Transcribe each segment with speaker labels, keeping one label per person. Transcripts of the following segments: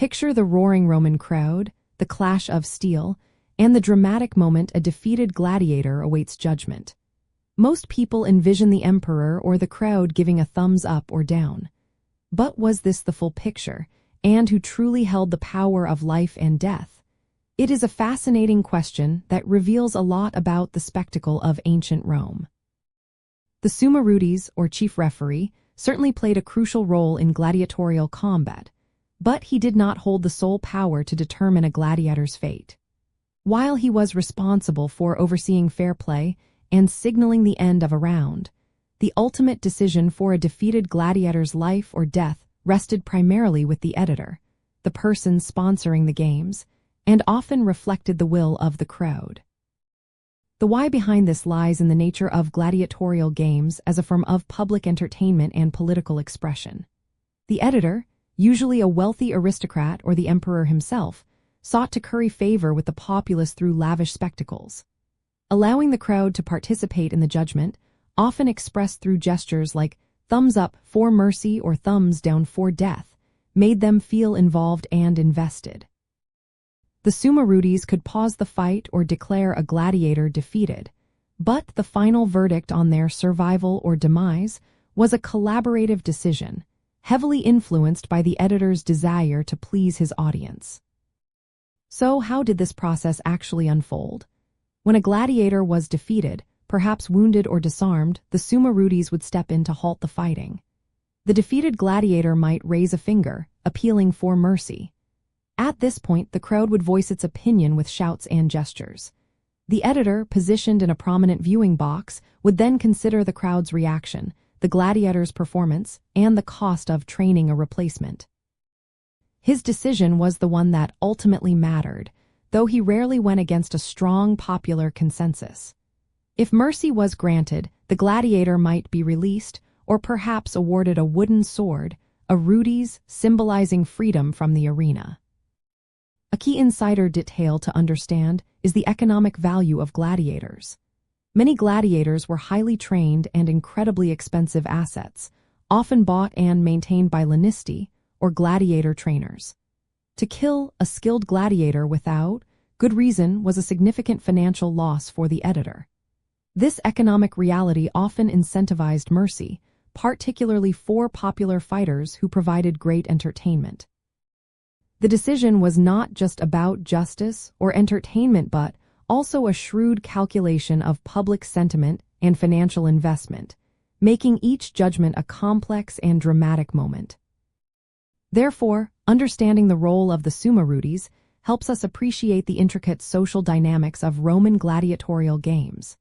Speaker 1: Picture the roaring Roman crowd, the clash of steel, and the dramatic moment a defeated gladiator awaits judgment. Most people envision the emperor or the crowd giving a thumbs up or down. But was this the full picture, and who truly held the power of life and death? It is a fascinating question that reveals a lot about the spectacle of ancient Rome. The Summa Rudis, or chief referee, certainly played a crucial role in gladiatorial combat, but he did not hold the sole power to determine a gladiator's fate. While he was responsible for overseeing fair play and signaling the end of a round, the ultimate decision for a defeated gladiator's life or death rested primarily with the editor, the person sponsoring the games, and often reflected the will of the crowd. The why behind this lies in the nature of gladiatorial games as a form of public entertainment and political expression. The editor, usually a wealthy aristocrat or the emperor himself, sought to curry favor with the populace through lavish spectacles. Allowing the crowd to participate in the judgment, often expressed through gestures like thumbs up for mercy or thumbs down for death, made them feel involved and invested. The Summa Rudis could pause the fight or declare a gladiator defeated, but the final verdict on their survival or demise was a collaborative decision, heavily influenced by the editor's desire to please his audience. So how did this process actually unfold? When a gladiator was defeated, perhaps wounded or disarmed, the Summa Rudis would step in to halt the fighting. The defeated gladiator might raise a finger, appealing for mercy. At this point, the crowd would voice its opinion with shouts and gestures. The editor, positioned in a prominent viewing box, would then consider the crowd's reaction, the gladiator's performance, and the cost of training a replacement. His decision was the one that ultimately mattered, though he rarely went against a strong popular consensus. If mercy was granted, the gladiator might be released, or perhaps awarded a wooden sword, a rudis symbolizing freedom from the arena. A key insider detail to understand is the economic value of gladiators. Many gladiators were highly trained and incredibly expensive assets, often bought and maintained by lanisti, or gladiator trainers. To kill a skilled gladiator without good reason was a significant financial loss for the editor. This economic reality often incentivized mercy, particularly for popular fighters who provided great entertainment. The decision was not just about justice or entertainment but also a shrewd calculation of public sentiment and financial investment, making each judgment a complex and dramatic moment. Therefore, understanding the role of the Summa Rudis helps us appreciate the intricate social dynamics of Roman gladiatorial games.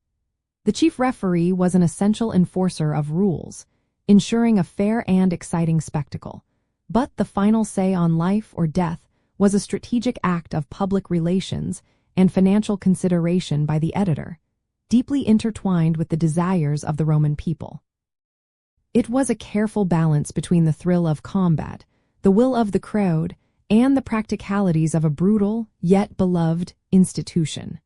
Speaker 1: The chief referee was an essential enforcer of rules, ensuring a fair and exciting spectacle. But the final say on life or death was a strategic act of public relations and financial consideration by the editor, deeply intertwined with the desires of the Roman people. It was a careful balance between the thrill of combat, the will of the crowd, and the practicalities of a brutal, yet beloved, institution.